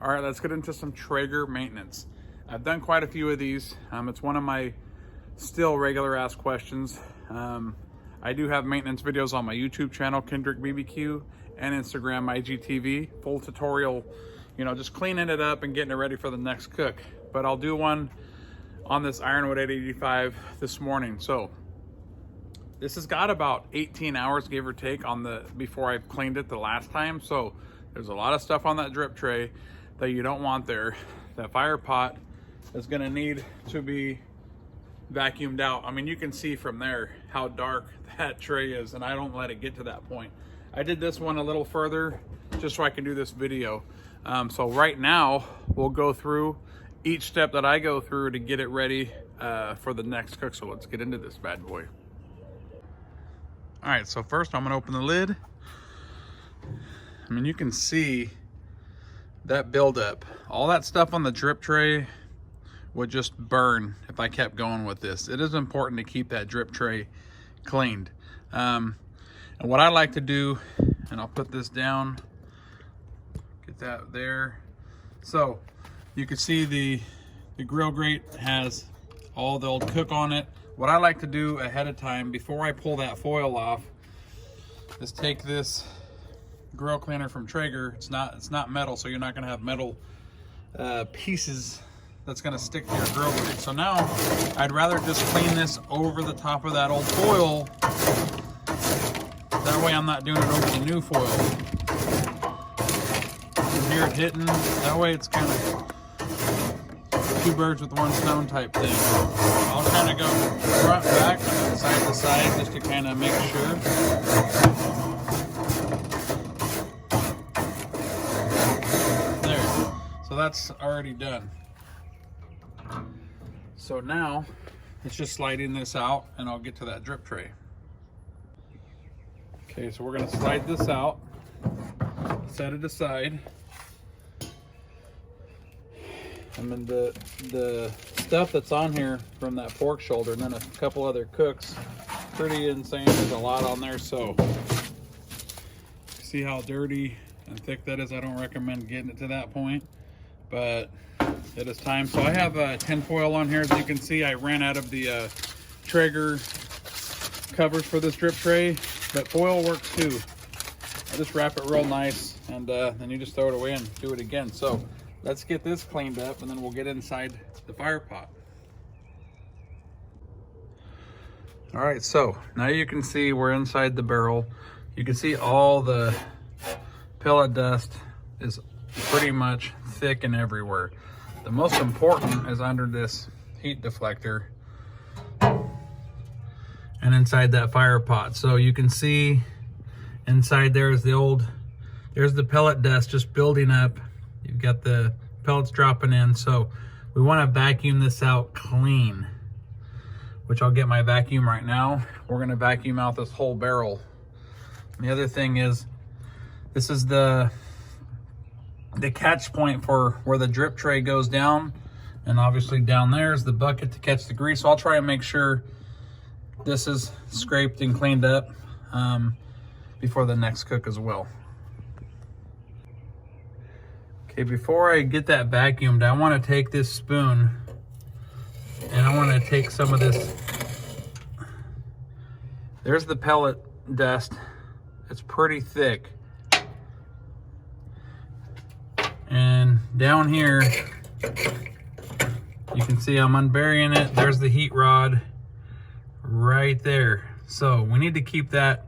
All right, let's get into some Traeger maintenance. I've done quite a few of these. It's one of my still regular asked questions. I do have maintenance videos on my YouTube channel, Kendrick BBQ, and Instagram, IGTV. Full tutorial, you know, just cleaning it up and getting it ready for the next cook. But I'll do one on this Ironwood 885 this morning. So this has got about 18 hours, give or take, on the before I cleaned it the last time. So there's a lot of stuff on that drip tray that you don't want there. That fire pot is gonna need to be vacuumed out. I mean, you can see from there how dark that tray is, and I don't let it get to that point. I did this one a little further just so I can do this video. So right now we'll go through each step that I go through to get it ready for the next cook. So let's get into this bad boy. All right, so first I'm gonna open the lid. I mean, you can see that buildup. All that stuff on the drip tray would just burn if I kept going with this. It is important to keep that drip tray cleaned. And what I like to do, and I'll put this down, get that there. So you can see the grill grate has all the old cook on it. What I like to do ahead of time, before I pull that foil off, is take this grill cleaner from Traeger. It's not metal, so you're not gonna have metal pieces that's gonna stick to your grill grate. So now I'd rather just clean this over the top of that old foil. That way I'm not doing it over the new foil. You can hear it hitting. That way it's kind of two birds with one stone type thing. I'll kind of go front, back, and side to side just to kind of make sure. So that's already done. So now it's just sliding this out, and I'll get to that drip tray. Okay, so we're gonna slide this out, set it aside. And then the stuff that's on here from that pork shoulder and then a couple other cooks, pretty insane. There's a lot on there, so see how dirty and thick that is. I don't recommend getting it to that point, but it is time. So I have tin foil on here. As you can see, I ran out of the Traeger covers for this drip tray, but foil works too. I just wrap it real nice, and then you just throw it away and do it again. So let's get this cleaned up, and then we'll get inside the fire pot. All right, so now you can see we're inside the barrel. You can see all the pellet dust is pretty much thick and everywhere. The most important is under this heat deflector and inside that fire pot. So you can see inside there is there's the pellet dust just building up. You've got the pellets dropping in. So we want to vacuum this out clean, which I'll get my vacuum right now. We're going to vacuum out this whole barrel. And the other thing is, this is the catch point for where the drip tray goes down, and obviously down there is the bucket to catch the grease. So I'll try and make sure this is scraped and cleaned up before the next cook as well. Okay, before I get that vacuumed, I want to take this spoon and I want to take some of this. There's the pellet dust. It's pretty thick. And down here, you can see I'm unburying it. There's the heat rod right there. So we need to keep that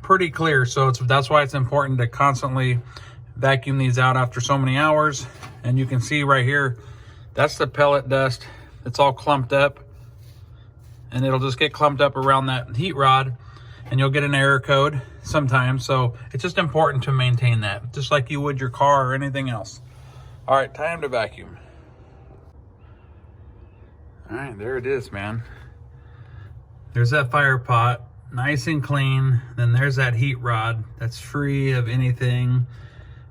pretty clear. So that's why it's important to constantly vacuum these out after so many hours. And you can see right here, that's the pellet dust. It's all clumped up, and it'll just get clumped up around that heat rod, and you'll get an error code sometimes. So it's just important to maintain that, just like you would your car or anything else. All right, time to vacuum. All right, there it is, man. There's that fire pot, nice and clean. Then there's that heat rod that's free of anything,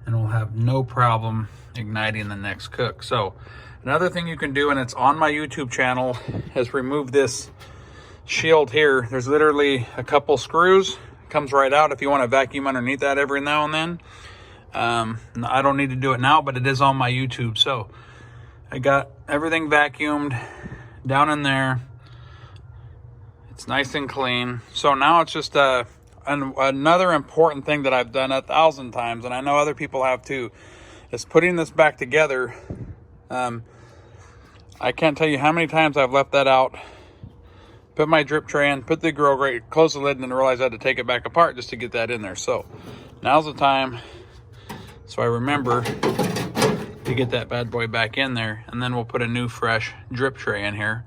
and we'll have no problem igniting the next cook. So another thing you can do, and it's on my YouTube channel, is remove this shield here. There's literally a couple screws, comes right out if you want to vacuum underneath that every now and then. I don't need to do it now, but it is on my YouTube. So I got everything vacuumed down in there. It's nice and clean. So now it's just another important thing that I've done 1,000 times, and I know other people have too, is putting this back together. I can't tell you how many times I've left that out, put my drip tray in, put the grill grate, close the lid, and then realized I had to take it back apart just to get that in there. So now's the time, so I remember to get that bad boy back in there, and then we'll put a new fresh drip tray in here.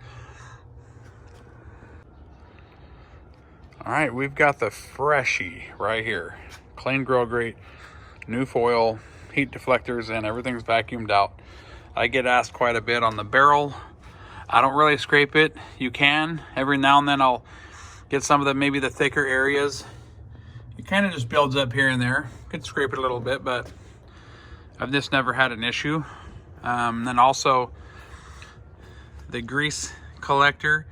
All right, we've got the freshie right here. Clean grill grate, new foil, heat deflectors, and everything's vacuumed out. I get asked quite a bit on the barrel. I don't really scrape it. You can. Every now and then I'll get some of the, maybe the thicker areas. It kind of just builds up here and there. Could scrape it a little bit, but I've just never had an issue. Then also the grease collector.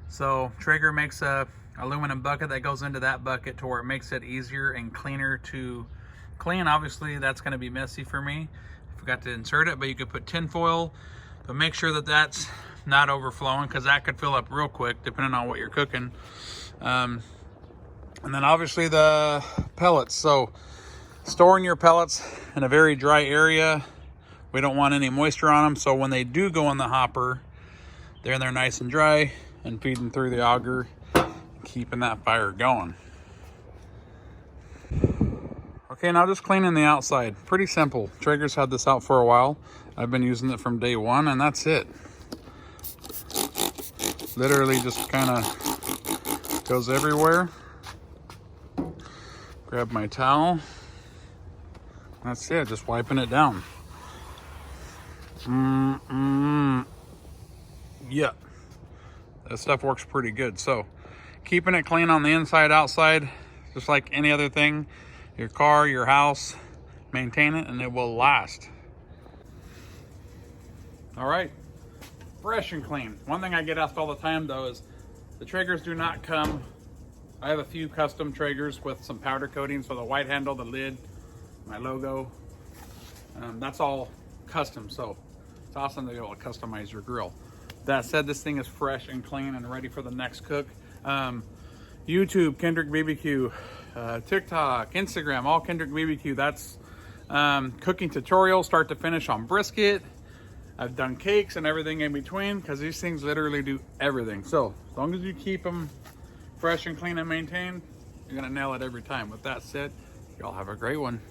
So Traeger makes a aluminum bucket that goes into that bucket to where it makes it easier and cleaner to clean. Obviously that's going to be messy for me. I forgot to insert it, but you could put tin foil, but make sure that that's not overflowing, because that could fill up real quick depending on what you're cooking. And then obviously the pellets. So storing your pellets in a very dry area, we don't want any moisture on them, so when they do go in the hopper, they're nice and dry and feeding through the auger, keeping that fire going. Okay, now just cleaning the outside. Pretty simple. Traeger's had this out for a while. I've been using it from day one, and that's it. Literally just kind of goes everywhere. Grab my towel. That's it, just wiping it down. Yeah, that stuff works pretty good. So keeping it clean on the inside, outside, just like any other thing, your car, your house, maintain it and it will last. All right, fresh and clean. One thing I get asked all the time though is the Traegers do not come. I have a few custom Traegers with some powder coating, so the white handle, the lid, my logo, that's all custom. So it's awesome to be able to customize your grill. That said, this thing is fresh and clean and ready for the next cook. YouTube, Kendrick BBQ, TikTok, Instagram, all Kendrick BBQ. That's cooking tutorials start to finish on brisket. I've done cakes and everything in between, because these things literally do everything. So as long as you keep them fresh and clean and maintained, you're gonna nail it every time. With that said, y'all have a great one.